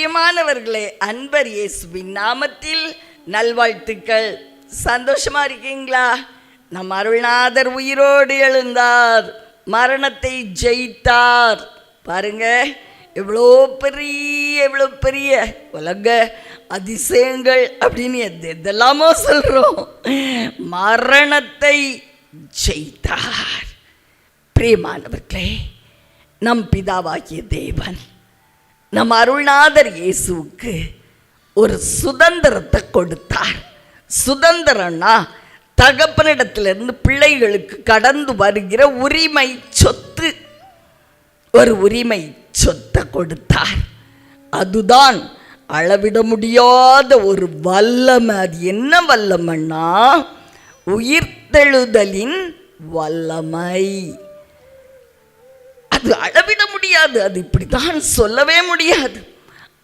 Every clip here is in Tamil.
பிரியமானவர்களே, அன்பர் இயேசுவின் நாமத்தில் நல்வாழ்த்துக்கள். சந்தோஷமா இருக்கீங்களா? நம் அருள்நாதர் உயிரோடு எழுந்தார், மரணத்தை ஜெயித்தார். பாருங்க, எவ்வளோ பெரிய உலக அதிசயங்கள் அப்படின்னு எதெல்லாமோ சொல்றோம். மரணத்தை ஜெயித்தார். பிரியமானவர்களே, நம் பிதாவாகிய தேவன் நம் அருள்நாதர் இயேசுவுக்கு ஒரு சுதந்திரத்தை கொடுத்தார். சுதந்திரம்னா தகப்பனிடத்திலிருந்து பிள்ளைகளுக்கு கடந்து வருகிற உரிமை சொத்து. ஒரு உரிமை சொத்தை கொடுத்தார். அதுதான் அளவிட முடியாத ஒரு வல்லமை. அது என்ன வல்லமைன்னா உயிர்த்தெழுதலின் வல்லமை. அது அளவிட முடியாது, அது இப்படித்தான் சொல்லவே முடியாது.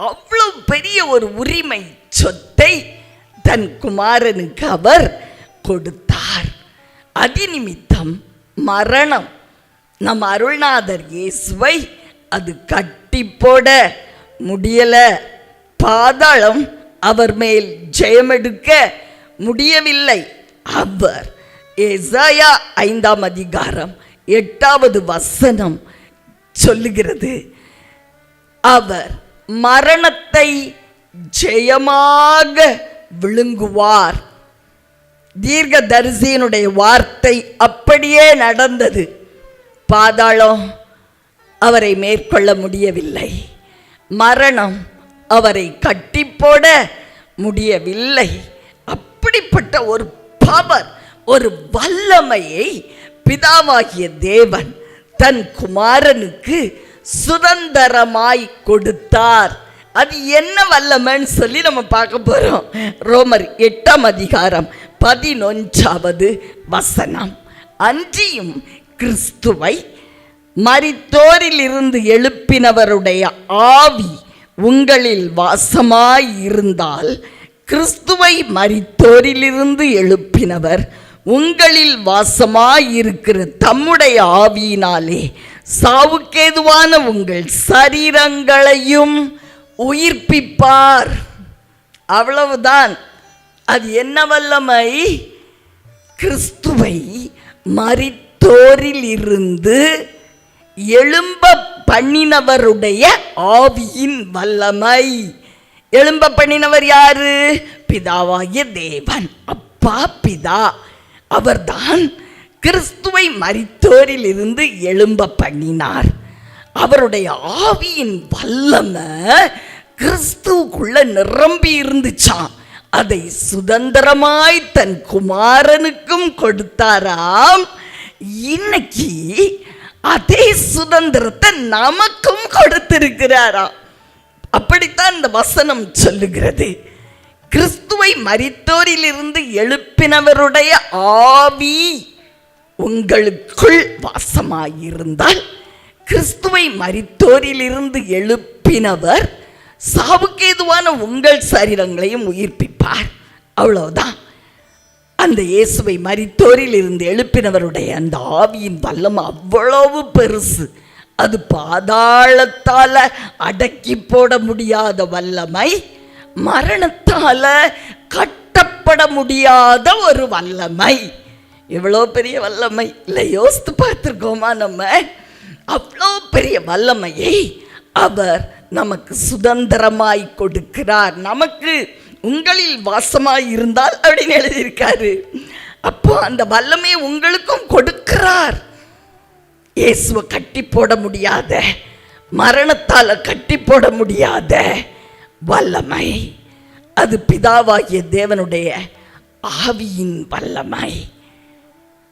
அவ்வளவு பெரிய ஒரு உரிமை சொத்தை தன் குமாரனுக்கு அவர் கொடுத்தார். அதி நிமித்தம் மரணம் நம் அருள்நாதர் இயேசுவை அது கட்டி போட முடியல. பாதாளம் அவர் மேல் ஜெயமெடுக்க முடியவில்லை. அவர் ஏசாயா 5ஆம் அதிகாரம் 8வது வசனம் சொல்லுகிறது, அவர் மரணத்தை ஜெயமாக விழுங்குவார். தீர்க்கதரிசியினுடைய வார்த்தை அப்படியே நடந்தது. பாதாளம் அவரை மேற்கொள்ள முடியவில்லை. மரணம் அவரை கட்டி போட முடியவில்லை. அப்படிப்பட்ட ஒரு பவர், ஒரு வல்லமையை பிதாவாகிய தேவன் தன் குமாரனுக்கு சுதந்திரமாய் கொடுத்தார். அது என்ன வல்லமைன்னு சொல்லி நம்ம பார்க்க போறோம். ரோமர் 8ஆம் அதிகாரம் 11வது வசனம், அன்றியும் கிறிஸ்துவை மரித்தோரிலிருந்து எழுப்பினவருடைய ஆவி உங்களில் வாசமாய் இருந்தால், கிறிஸ்துவை மரித்தோரிலிருந்து எழுப்பினவர் உங்களில் வாசமாயிருக்கிற தம்முடைய ஆவியினாலே சாவுக்கேதுவான உங்கள் சரீரங்களையும் உயிர்ப்பிப்பார். அவ்வளவுதான். அது என்ன வல்லமை? கிறிஸ்துவை மரித்தோரில் இருந்து எழும்ப பண்ணினவருடைய ஆவியின் வல்லமை. எழும்ப பண்ணினவர் யாரு? பிதாவாகிய தேவன், அப்பா பிதா. அவர்தான் கிறிஸ்துவை மரித்தோரில் இருந்து எழும்ப பண்ணினார். அவருடைய ஆவியின் வல்லமை கிறிஸ்துவுக்குள்ள நிரம்பி இருந்துச்சான். அதை சுதந்திரமாய் தன் குமாரனுக்கும் கொடுத்தாராம். இன்னைக்கு அதே சுதந்திரத்தை நமக்கும் கொடுத்திருக்கிறாராம். அப்படித்தான் இந்த வசனம் சொல்லுகிறது. கிறிஸ்துவை மரித்தோரிலிருந்து எழுப்பினவருடைய ஆவி உங்களுக்குள் வாசமாயிருந்தால், கிறிஸ்துவை மரித்தோரிலிருந்து எழுப்பினவர் சாவுக்கேதுவான உங்கள் சரீரங்களையும் உயிர்ப்பிப்பார். அவ்வளவுதான். அந்த இயேசுவை மரித்தோரில் இருந்து எழுப்பினவருடைய அந்த ஆவியின் வல்லமை அவ்வளவு பெருசு. அது பாதாளத்தால அடக்கி போட முடியாத வல்லமை, மரணத்தால கட்டப்பட முடியாத ஒரு வல்லமை. எவ்வளோ பெரிய வல்லமை இல்லை? யோசித்து பார்த்துருக்கோமா நம்ம? அவ்வளோ பெரிய வல்லமையை அவர் நமக்கு சுதந்திரமாய் கொடுக்கிறார். நமக்கு உங்களில் வாசமாய் இருந்தால் அப்படின்னு எழுதியிருக்காரு. அப்போ அந்த வல்லமையை உங்களுக்கும் கொடுக்கிறார். இயேசுவை கட்டி போட முடியாத, மரணத்தால் கட்டி போட முடியாத வல்லமை, அது பிதாவாகிய தேவனுடைய ஆவியின் வல்லமை.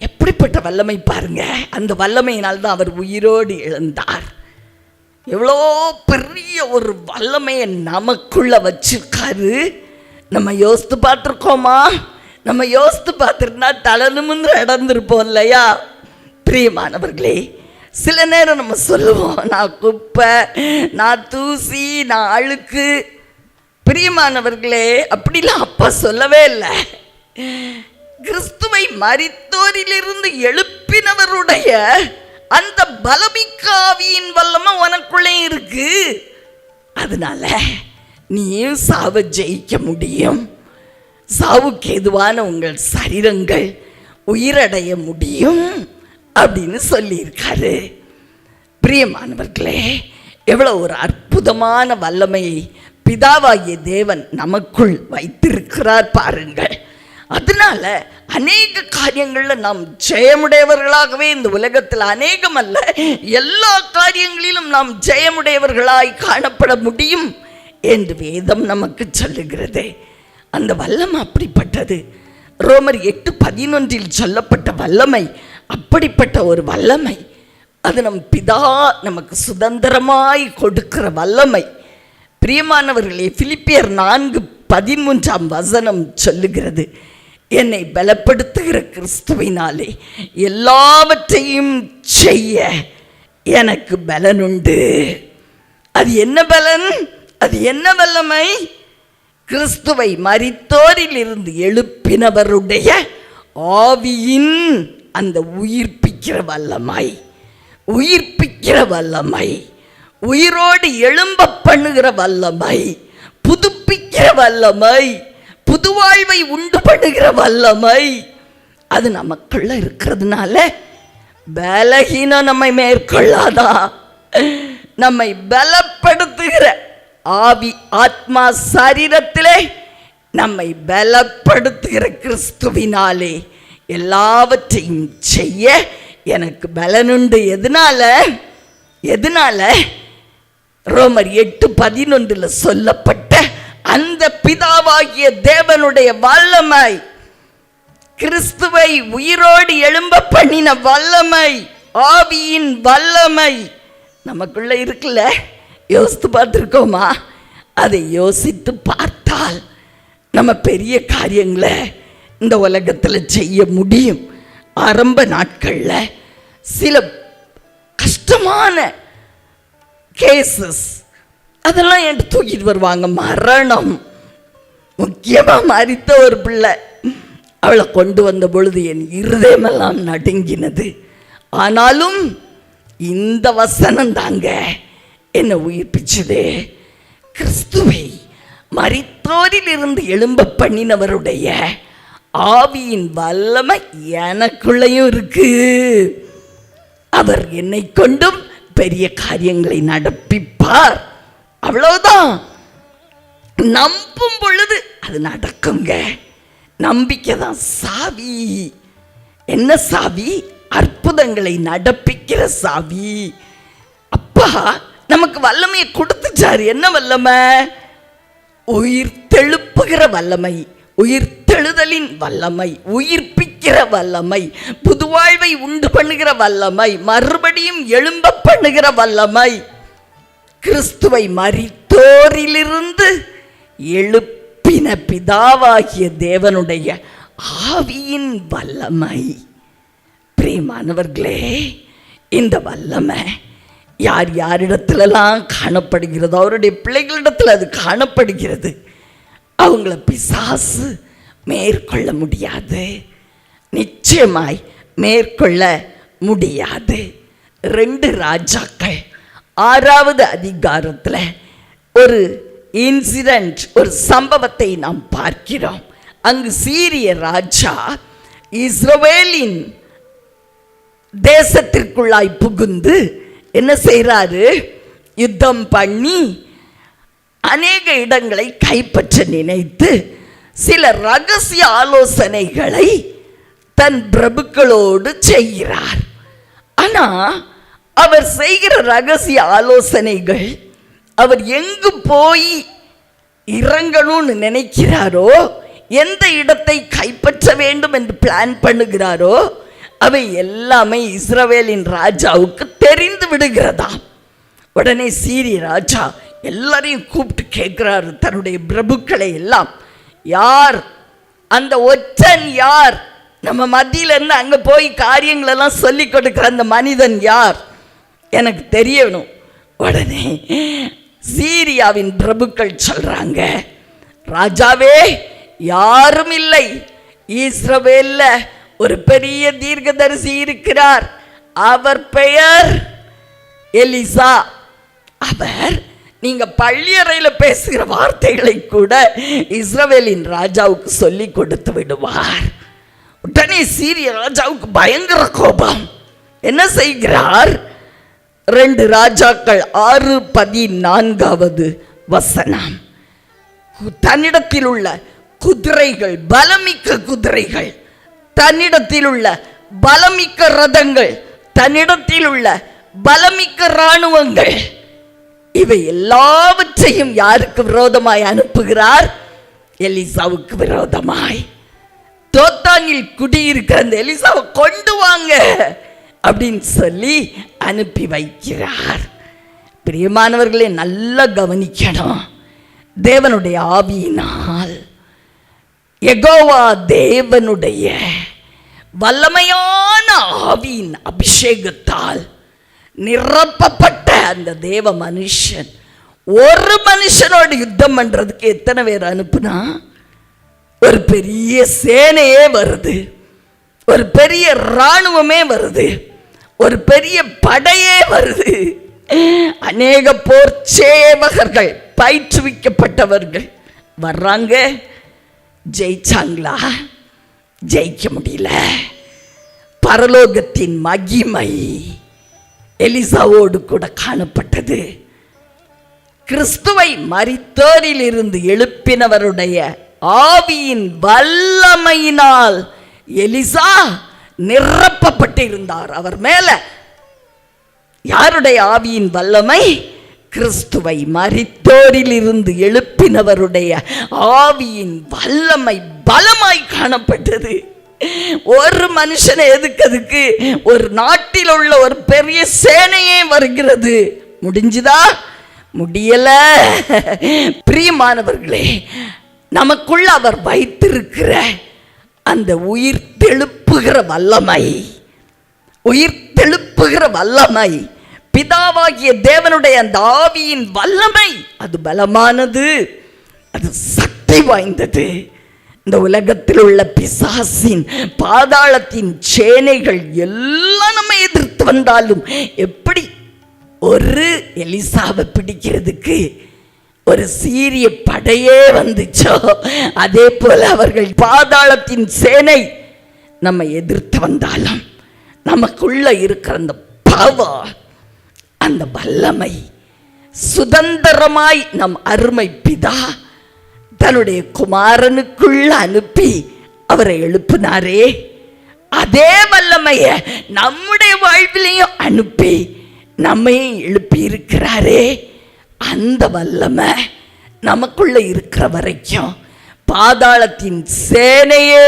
எப்படிப்பட்ட வல்லமை பாருங்க! அந்த வல்லமையினால்தான் அவர் உயிரோடு எழுந்தார். எவ்வளோ பெரிய ஒரு வல்லமையை நமக்குள்ள வச்சிருக்காரு. நம்ம யோசித்து பார்த்துருக்கோமா? நம்ம யோசித்து பார்த்துருந்தா தலனுமுன்னு நடந்திருப்போம் இல்லையா? பிரியமானவர்களே, சில நேரம் நம்ம சொல்லுவோம், நான் குப்பை, நான் தூசி, நான் அழுக்கு. பிரியமானவர்களே, அப்படிலாம் அப்பா சொல்லவே இல்லை. கிறிஸ்துவை மரித்தோரிலிருந்து எழுப்பினவருடைய அந்த பலமிக்க ஆவியின் வல்லமை உனக்குள்ளே இருக்கு. அதனால நீயும் சாவை ஜெயிக்க முடியும், சாவுக்கு எதுவான உங்கள் சரீரங்கள் உயிரடைய முடியும் அப்படின்னு சொல்லியிருக்காரு. பிரியமானவர்களே, எவ்வளோ ஒரு அற்புதமான வல்லமையை பிதாவாகிய தேவன் நமக்குள் வைத்திருக்கிறார் பாருங்கள். அதனால அநேக காரியங்களில் நாம் ஜெயமுடையவர்களாகவே இந்த உலகத்தில் அநேகம் அல்ல எல்லா காரியங்களிலும் நாம் ஜெயமுடையவர்களாய் காணப்பட முடியும் என்று வேதம் நமக்கு சொல்லுகிறது. அந்த வல்லமை அப்படிப்பட்டது. ரோமர் 8:11 சொல்லப்பட்ட வல்லமை அப்படிப்பட்ட ஒரு வல்லமை. அது நம் பிதா நமக்கு சுதந்திரமாய் கொடுக்கிற வல்லமை. பிரியமானவர்களே, பிலிப்பியர் 4:13 சொல்லுகிறது, என்னை பலப்படுத்துகிற கிறிஸ்துவினாலே எல்லாவற்றையும் செய்ய எனக்கு பலனுண்டு. அது என்ன பலன்? அது என்ன வல்லமை? கிறிஸ்துவை மரித்தோரில் இருந்து எழுப்பினவருடைய ஆவியின் அந்த உயிர்ப்பிக்கிற வல்லமை, உயிர்ப்பிக்கிற வல்லமை, உயிரோடு எழும்ப பண்ணுகிற வல்லமை, புதுப்பிக்கிற வல்லமை, புதுவாழ்வை உண்டு பண்ணுகிற வல்லமை. அது நமக்குள்ள இருக்கிறதுனால பலகீனம் நம்மை மேற்கொள்ளாதா? நம்மை பலப்படுத்துகிற ஆவி, ஆத்மா, சரீரத்திலே நம்மை பலப்படுத்துகிற கிறிஸ்துவினாலே எல்லாவற்றையும் செய்ய எனக்கு பலனுண்டு. எதனால? ரோமர் 8:11 சொல்லப்பட்ட அந்த பிதாவாகிய தேவனுடைய வல்லமை, கிறிஸ்துவை உயிரோடு எழும்ப பண்ணின வல்லமை, ஆவியின் வல்லமை நமக்குள்ள இருக்குல்ல. யோசித்து பார்த்துருக்கோமா? அதை யோசித்து பார்த்தால் நம்ம பெரிய காரியங்களை இந்த உலகத்தில் செய்ய முடியும். ஆரம்ப நாட்களில் சில கஷ்டமான கேசஸ் அதெல்லாம் என்கிட்ட தூக்கிட்டு வருவாங்க. மரணம், முக்கியமாக மரித்த ஒரு பிள்ளை, அவளை கொண்டு வந்த பொழுது என் இருதயமெல்லாம் நடுங்கினது. ஆனாலும் இந்த வசனம் தாங்க என்னை உயிர்ப்பிச்சது. கிறிஸ்துவை மரித்தோரில் இருந்து எழும்ப பண்ணினவருடைய ஆவியின் வல்லமை எனக்குள்ளையும் இருக்கு. அவர் என்னை கொண்டும் பெரிய காரியங்களை நடப்பிப்பார். அவ்வளவுதான். நம்பும் பொழுது அது நடக்குங்க. நம்பிக்கை தான் சாவி. என்ன சாவி? அற்புதங்களை நடப்பிக்கிற சாவி. அப்பா நமக்கு வல்லமையை கொடுத்துச்சாரு. என்ன வல்லமை? உயிர் தெழுப்புகிற வல்லமை, உயிர் தெழுதலின் வல்லமை, உயிர்ப்பிக்கிற வல்லமை, புதுவாழ்வை உண்டு பண்ணுகிற வல்லமை, மறுபடியும் எழும்ப பண்ணுகிற வல்லமை, கிறிஸ்துவை மரித்தோரிலிருந்து எழுப்பின பிதாவாகிய தேவனுடைய ஆவியின் வல்லமை. பிரியமானவர்களே, இந்த வல்லமை யார் யாரிடத்துலலாம் காணப்படுகிறதோ அவருடைய பிள்ளைகளிடத்தில் அது காணப்படுகிறது. அவங்கள பிசாசு மேற்கொள்ள முடியாது, நிச்சயமாய் மேற்கொள்ள முடியாது. 2 ராஜாக்கள் 6வது அதிகாரத்தில் ஒரு இன்சிடென்ட், ஒரு சம்பவத்தை நாம் பார்க்கிறோம். அங்கு சீரிய ராஜா இஸ்ரவேலின் தேசத்திற்குள்ளாய் புகுந்து என்ன செய்கிறாரு? யுத்தம் பண்ணி அநேக இடங்களை கைப்பற்ற நினைத்து சில ரகசிய ஆலோசனைகளை தன் பிரபுக்களோடு செய்கிறார். ஆனால் அவர் செய்கிற ரகசிய ஆலோசனைகள், அவர் எங்கு போய் இறங்கணும்னு நினைக்கிறாரோ, எந்த இடத்தை கைப்பற்ற வேண்டும் என்று பிளான் பண்ணுகிறாரோ, அவை எல்லாமே இஸ்ரவேலின் ராஜாவுக்கு தெரிந்து விடுகிறதாம். உடனே சீரிய ராஜா எல்லாரையும் கூப்பிட்டு கேட்கிறாரு, தன்னுடைய பிரபுக்களை எல்லாம், யார் அந்த ஒற்றன்? யார் நம்ம மத்தியில இருந்து அங்க போய் காரியங்களெல்லாம் சொல்லி கொடுக்கிற அந்த மனிதன் யார்? எனக்கு தெரியணும். உடனே சீரியாவின் பிரபுக்கள் சொல்றாங்க, ராஜாவே, யாரும் இல்லை. இஸ்ரவேல்ல ஒரு பெரிய தீர்க்கதரிசி இருக்கிறார். அவர் பெயர் எலிசா. அவர் நீங்க பள்ளியறையில் பேசுகிற வார்த்தைகளை கூட இஸ்ரவேலின் ராஜாவுக்கு சொல்லி கொடுத்து விடுவார். உடனே சீரிய ராஜாவுக்கு பயங்கர கோபம். என்ன செய்கிறார்? 2 ராஜாக்கள் 6:14 தன்னிடத்தில் உள்ள குதிரைகள், பலமிக்க குதிரைகள், தன்னிடத்தில் உள்ள பலமிக்க ரதங்கள், தன்னிடத்தில் உள்ள பலமிக்க இராணுவங்கள், இவை எல்லாவற்றையும் யாருக்கு விரோதமாய் அனுப்புகிறார்? எலிசாவுக்கு விரோதமாய். தோத்தானில் குடியிருக்கிற அந்த எலிசாவை கொண்டு வாங்க அப்படின்னு சொல்லி அனுப்பி வைக்கிறார். பிரியமானவர்களே, நல்லா கவனிக்கணும். தேவனுடைய ஆவியினால், யெகோவா தேவனுடைய வல்லமையான ஆவியின் அபிஷேகத்தால் நிரப்பப்பட்ட அந்த தேவ மனுஷன் ஒரு மனுஷனோடு யுத்தம் பண்றதுக்கு எத்தனை பேர் அனுப்புனா? ஒரு பெரிய சேனையே வருது, ஒரு பெரிய இராணுவமே வருது, ஒரு பெரிய படையே வருது. அநேக போர் சேவகர்கள், பயிற்றுவிக்கப்பட்டவர்கள் வர்றாங்க. ஜெயிச்சாங்களா? ஜெயிக்க முடியல. பரலோகத்தின் மகிமை எலிசாவோடு கூட காணப்பட்டது. கிறிஸ்துவை மரித்தோரில் இருந்து எழுப்பினவருடைய ஆவியின் வல்லமையினால் எலிசா நிரப்பப்பட்டிருந்தார். அவர் மேல யாருடைய ஆவியின் வல்லமை? கிறிஸ்துவை மரித்தோரில் இருந்து எழுப்பினவருடைய ஆவியின் வல்லமை பலமாய் காணப்பட்டது. ஒரு மனுஷனை எதுக்கிறதுக்கு ஒரு நாட்டில் உள்ள ஒரு பெரிய சேனையே வருகிறது. முடிஞ்சுதா? முடியல. பிரியமானவர்களே, நமக்குள்ள அவர் வைத்திருக்கிற அந்த உயிர் தெழுப்புகிற வல்லமை, உயிர் தெழுப்புகிற வல்லமை, பிதாவாகிய தேவனுடைய அந்த ஆவியின் வல்லமை, அது பலமானது, அது சக்தி வாய்ந்தது. இந்த உலகத்தில் உள்ள பிசாசின், பாதாளத்தின் சேனைகள் எல்லாம் நம்ம எதிர்த்து வந்தாலும் எப்படி ஒரு எலிசாவை பிடிக்கிறதுக்கு ஒரு சீரிய படையே வந்துச்சோ, அதே போல அவர்கள் பாதாளத்தின் சேனை நம்ம எதிர்த்து வந்தாலும் நமக்குள்ள இருக்கிற அந்த பவர், அந்த வல்லமை சுதந்திரமாய் நம் அருமை பிதா தன்னுடைய குமாரனுக்குள்ள அனுப்பி அவரை எழுப்பினாரே, அதே வல்லமைய நம்முடைய வாழ்விலையும் அனுப்பி நம்மையும் எழுப்பி இருக்கிறாரே. அந்த வல்லமை நமக்குள்ள இருக்கிற வரைக்கும் பாதாளத்தின் சேனையே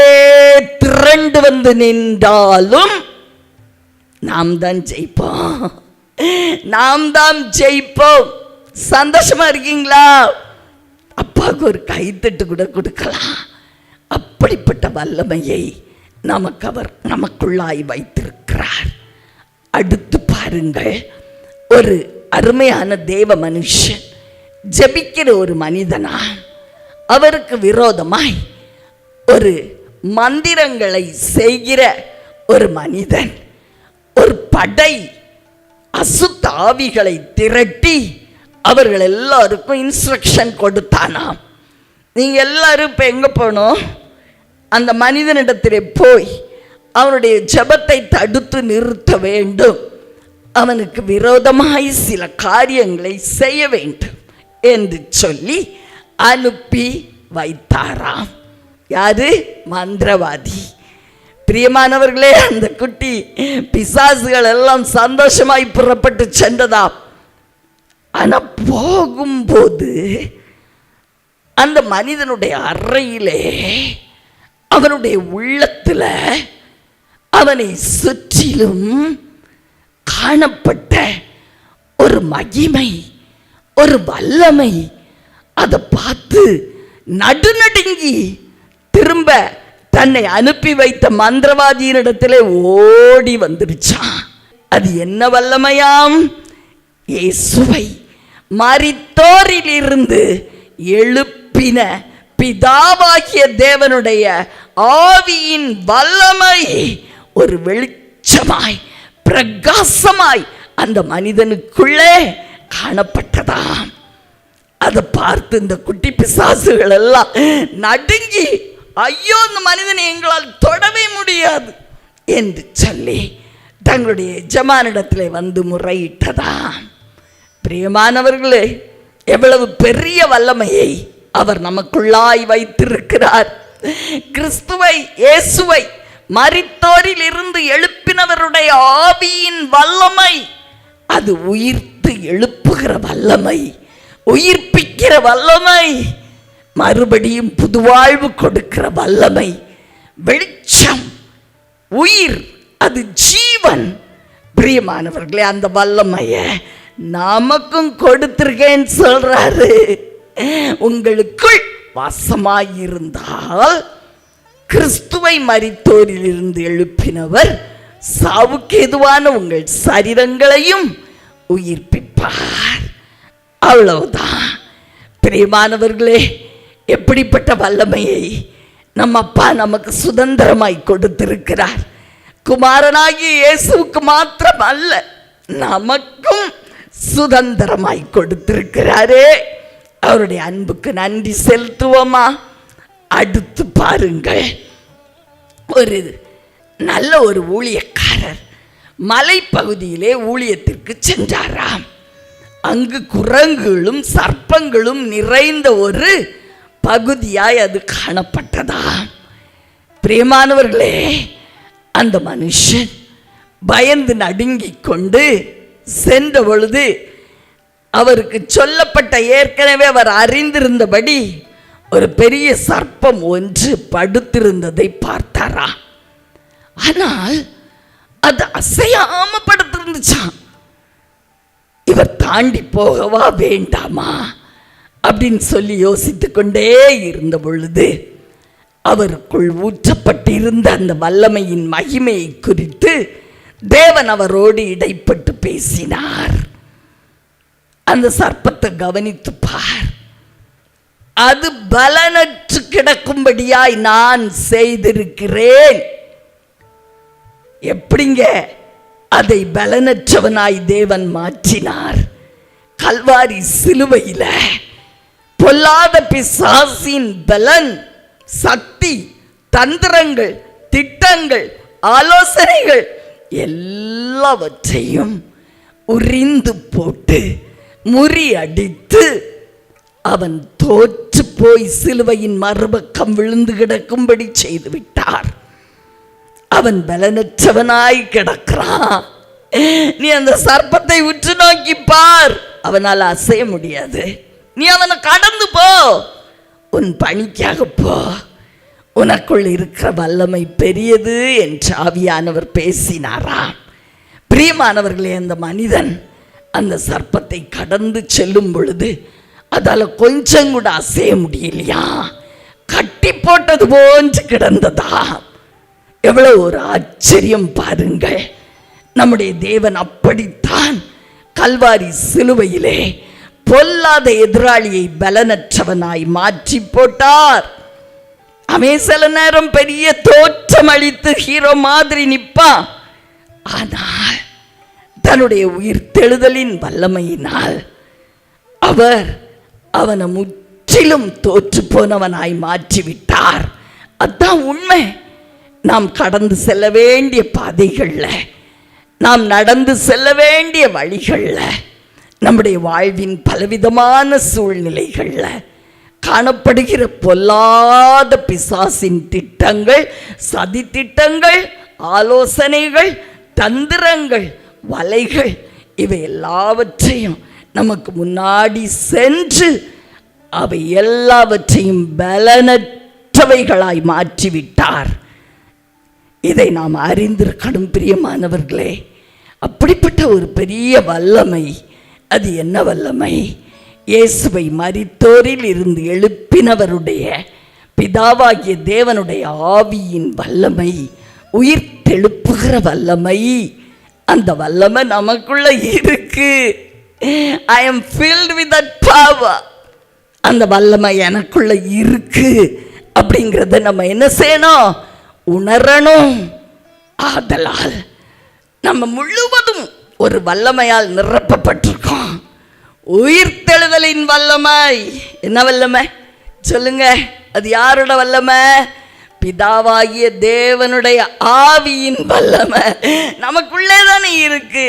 திரண்டு வந்து நின்றாலும் நாம் தான் ஜெயிப்போம், நாம் தான் ஜெயிப்போம். சந்தோஷமா இருக்கீங்களா? அப்பாவுக்கு ஒரு கைத்தட்டு கூட கொடுக்கலாம். அப்படிப்பட்ட வல்லமையை நமக்கு அவர் நமக்குள்ளாய் வைத்திருக்கிறார். அடுத்து பாருங்கள், ஒரு அருமையான தேவ மனுஷன், ஜெபிக்கிற ஒரு மனிதனா, அவருக்கு விரோதமாய் ஒரு மந்திரங்களை செய்கிற ஒரு மனிதன், ஒரு படை அசுத்த ஆவிகளை திரட்டி அவர்கள் எல்லாருக்கும் இன்ஸ்ட்ரக்ஷன் கொடுத்தானாம். நீங்க எல்லாரும் இப்ப எங்க போனோம்? அந்த மனிதனிடத்திலே போய் அவனுடைய ஜெபத்தை தடுத்து நிறுத்த வேண்டும், அவனுக்கு விரோதமாய் சில காரியங்களை செய்ய வேண்டும் என்று சொல்லி அனுப்பி வைத்தாராம். யாரு? மந்திரவாதி. பிரியமானவர்களே, அந்த குட்டி பிசாசுகள் எல்லாம் சந்தோஷமாய் புறப்பட்டு சென்றதாம். ஆனா போகும்போது அந்த மனிதனுடைய அறையிலே அவனுடைய உள்ளத்துல அவனை சுற்றிலும் காணப்பட்ட ஒரு மகிமை, ஒரு வல்லமை, அதை பார்த்து நடுநடுங்கி திரும்ப தன்னை அனுப்பி வைத்த மந்திரவாதியினிடத்திலே ஓடி வந்துருச்சான். அது என்ன வல்லமையாம்? இயேசுவை மரித்தோரிலிருந்து எழுப்பின பிதாவாகிய தேவனுடைய ஆவியின் வல்லமை ஒரு வெளிச்சமாய் பிரகாசமாய் அந்த மனிதனுக்குள்ளே காணப்பட்டதாம். அதை பார்த்து இந்த குட்டி பிசாசுகள் எல்லாம் நடுங்கி, ஐயோ இந்த மனிதனை எங்களால் தொடவே முடியாது என்று சொல்லி தங்களுடைய எஜமானிடத்தில் வந்து முறையிட்டதாம். பிரியமானவர்களே, எவ்வளவு பெரிய வல்லமையை அவர் நமக்குள்ளாய் வைத்திருக்கிறார். கிறிஸ்துவை, இயேசுவை மரித்தோரில் இருந்து எழுப்பினவருடைய ஆவியின் வல்லமை, அது உயிர்த்து எழுப்புகிற வல்லமை, உயிர்ப்பிக்கிற வல்லமை, மறுபடியும் புதுவாழ்வு கொடுக்கிற வல்லமை, வெளிச்சம், உயிர், அது ஜீவன். பிரியமானவர்களே, அந்த வல்லமைய நமக்கும் கொடுத்திருக்கேன்னு சொல்றாரு. உங்களுக்குள் வாசமாயிருந்தால் கிறிஸ்துவை மரித்தோரில் இருந்து எழுப்பினவர் சாவுக்கு எதுவான உங்கள் சரீரங்களையும் உயிர்ப்பிப்பார். அவ்வளவுதான். பிரியமானவர்களே, எப்படிப்பட்ட வல்லமையை நம்ம அப்பா நமக்கு சுதந்திரமாய் கொடுத்திருக்கிறார். குமாரனாகிய இயேசுவுக்கு மாத்திரம் அல்ல, நமக்கும் சுதந்திரமாய் கொடுத்திருக்கிறாரே. அவருடைய அன்புக்கு நன்றி செலுத்துவோமா? அடுத்து பாருங்கள், ஒரு நல்ல ஒரு ஊழியக்காரர் மலைப்பகுதியிலே ஊழியத்திற்கு சென்றாராம். அங்கு குரங்குகளும் சர்ப்பங்களும் நிறைந்த ஒரு பகுதியாய் அது காணப்பட்டதாம். பிரியமானவர்களே, அந்த மனுஷன் பயந்து நடுங்கிக் கொண்டு சென்ற பொழுது அவருக்கு சொல்லப்பட்ட, ஏற்கனவே அவர் அறிந்திருந்தபடி ஒரு பெரிய சர்ப்பம் ஒன்று படுத்திருந்ததை பார்த்தாரா. ஆனால் அது அசையாம படுத்திருந்துச்சான். இவர் தாண்டி போகவா வேண்டாமா அப்படின்னு சொல்லி யோசித்து கொண்டே இருந்த பொழுது அவருக்குள் ஊற்றப்பட்டிருந்த அந்த வல்லமையின் மகிமையை குறித்து தேவன் அவரோடு இடைப்பட்டு பேசினார். அந்த சர்ப்பத்தை கவனித்து பார், அது பலனற்று கிடக்கும்படியாய் நான் செய்திருக்கிறேன். எப்படிங்க அதை பலனற்றவனாய் தேவன் மாற்றினார்? கல்வாரி சிலுவையில் பொல்லாத பிசாசின் பலன், சக்தி, தந்திரங்கள், திட்டங்கள், ஆலோசனைகள் எல்லாவற்றையும் உரிந்து போட்டு முறியடித்து அவன் தோற்று போய் சிலுவையின் மறுபக்கம் விழுந்து கிடக்கும்படி செய்து விட்டார். அவன் பலனற்றவனாய் கிடக்கிறான். நீ அந்த சர்ப்பத்தை உற்று நோக்கி பார், அவனால் அசைய முடியாது. நீ அவனை கடந்து போ, உன் பணிக்காக போ, உனக்குள் இருக்கிற வல்லமை பெரியது என்று ஆவியானவர் பேசினாராம். பிரியமானவர்களே, அந்த மனிதன் அந்த சர்ப்பத்தை கடந்து செல்லும் பொழுது அதால் கொஞ்சம் கூட அசைய முடியலையா, கட்டி போட்டது போன்று கிடந்ததா. எவ்வளவு ஒரு ஆச்சரியம் பாருங்கள். நம்முடைய தேவன் அப்படித்தான் கல்வாரி சிலுவையிலே பொல்லாத எதிராளியை பலனற்றவனாய் மாற்றி போட்டார். அவன் சில நேரம் பெரிய தோற்றம் அளித்து ஹீரோ மாதிரி நிற்பான். ஆனால் தன்னுடைய உயிர்த்தெழுதலின் வல்லமையினால் அவர் அவனை முற்றிலும் தோற்று போனவனாய் மாற்றிவிட்டார். அதுதான் உண்மை. நாம் கடந்து செல்ல வேண்டிய பாதைகளில், நாம் நடந்து செல்ல வேண்டிய வழிகளில், நம்முடைய வாழ்வின் பலவிதமான சூழ்நிலைகளில் காணப்படுகிற பொல்லாத பிசாசின் திட்டங்கள், சதி திட்டங்கள், ஆலோசனைகள், தந்திரங்கள், வலைகள், இவை எல்லாவற்றையும் நமக்கு முன்னாடி சென்று அவை எல்லாவற்றையும் பலனற்றவைகளாய் மாற்றிவிட்டார். இதை நாம் அறிந்திருக்கணும் பிரியமானவர்களே. அப்படிப்பட்ட ஒரு பெரிய வல்லமை, அது என்ன வல்லமை? இயேசுவை மரித்தோரில் இருந்து எழுப்பினவருடைய பிதாவாகிய தேவனுடைய ஆவியின் வல்லமை, உயிர்த்தெழுப்புகிற வல்லமை. அந்த வல்லமை நமக்குள்ள இருக்கு. I am filled with that power. அந்த வல்லமை எனக்குள்ள இருக்கு அப்படிங்கிறத நம்ம என்ன செய்யணும்? உணரணும். ஆதலால் நம்ம முழுவதும் ஒரு வல்லமையால் நிரப்பப்பட்டிருக்கோம். உயிர்த்தெழுதலின் வல்லமை. என்ன வல்லமை சொல்லுங்க? அது யாரோட வல்லமை? பிதாவாகிய தேவனுடைய ஆவியின் வல்லமை நமக்குள்ளே தானே இருக்கு.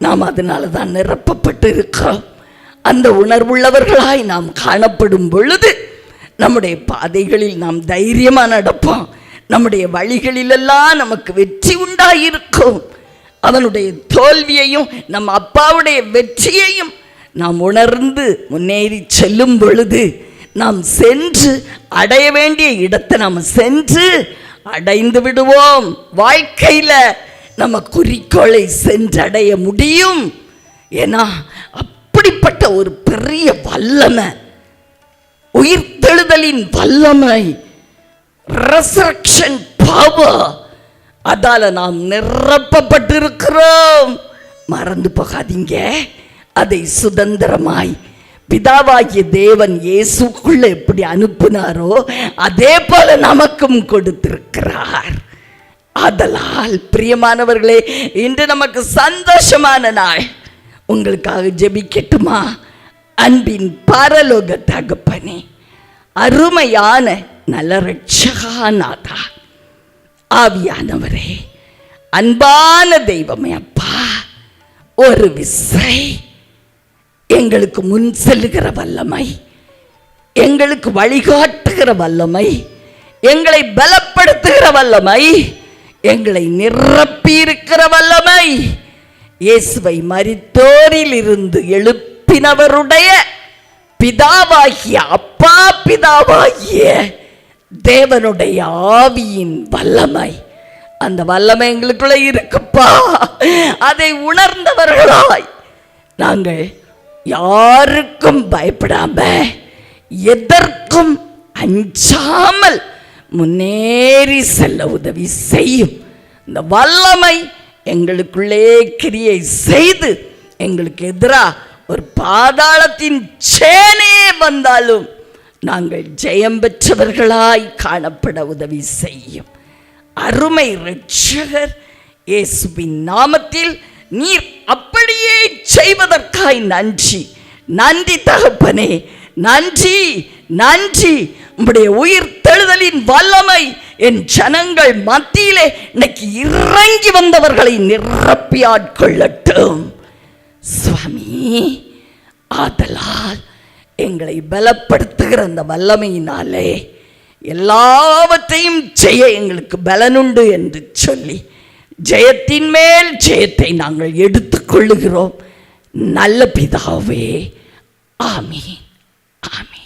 நாம் அதனால தான் நிரப்பப்பட்டு இருக்கிறோம். அந்த உணர்வுள்ளவர்களாய் நாம் காணப்படும் பொழுது நம்முடைய பாதைகளில் நாம் தைரியமாக நடப்போம். நம்முடைய வழிகளிலெல்லாம் நமக்கு வெற்றி உண்டாயிருக்கும். அவனுடைய தோல்வியையும் நம் அப்பாவுடைய வெற்றியையும் நாம் உணர்ந்து முன்னேறி செல்லும் பொழுது நாம் சென்று அடைய வேண்டிய இடத்தை நாம் சென்று அடைந்து விடுவோம். வாழ்க்கையில் நம்ம குறிக்கோளை சென்றடைய முடியும். ஏன்னா அப்படிப்பட்ட ஒரு பெரிய வல்லமை, உயிர்த்தெழுதலின் வல்லமை, ரெசரக்ஷன் பவர், அதால நாம் நிரப்பப்பட்டிருக்கிறோம். மறந்து போகாதீங்க. அதை சுதந்திரமாய் பிதாவாகிய தேவன் இயேசுக்குள்ள எப்படி அனுப்பினாரோ அதே போல நமக்கும் கொடுத்திருக்கிறார். ஆதலால் பிரியமானவர்களே, இன்று நமக்கு சந்தோஷமான நாள். உங்களுக்காக ஜெபிக்கட்டுமா? அன்பின் பரலோக தகப்பனே, அருமையான நல்ல இரட்சகநாதா, ஆவியானவரே, அன்பான தெய்வமே அப்பா, ஒரு விசை எங்களுக்கு முன் செல்லுகிற வல்லமை, எங்களுக்கு வழிகாட்டுகிற வல்லமை, எங்களை பலப்படுத்துகிற வல்லமை, எங்களை நிரப்பி இருக்கிற வல்லமை, இயேசுவை மரித்தோரில் இருந்து எழுப்பினவருடைய பிதாவாகிய அப்பா, பிதாவாகிய தேவனுடைய ஆவியின் வல்லமை, அந்த வல்லமை எங்களுக்குள்ள இருக்குப்பா. அதை உணர்ந்தவர்களாய் நாங்கள் யாருக்கும் பயப்படாம, எதற்கும் அஞ்சாமல் முன்னேறி செல்ல உதவி செய்யும். இந்த வல்லமை எங்களுக்குள்ளே கிரியை செய்து எங்களுக்கு எதிராக ஒரு பாதாளத்தின் சேனே வந்தாலும் நாங்கள் ஜெயம் பெற்றவர்களாய் காணப்பட உதவி செய்யும். அருமை இரட்சகர் இயேசுவின் நாமத்தில் நீர் அப்படியே செய்வதற்காய் நன்றி. நன்றி தகப்பனே, நன்றி நன்றி. உம்முடைய உயிர்த்தெழுதலின் வல்லமை என் ஜனங்கள் மத்தியிலே இன்னைக்கு இறங்கி வந்தவர்களை நிரப்பி ஆட்கொள்ளட்டும் சுவாமி. ஆதலால் எங்களை பலப்படுத்துகிற அந்த வல்லமையினாலே எல்லாவற்றையும் செய்ய எங்களுக்கு பலனுண்டு என்று சொல்லி ஜெயத்தின் மேல் ஜெயத்தை நாங்கள் எடுத்துக்கொள்ளுகிறோம். நல்ல பிதாவே, ஆமீன், ஆமீன்.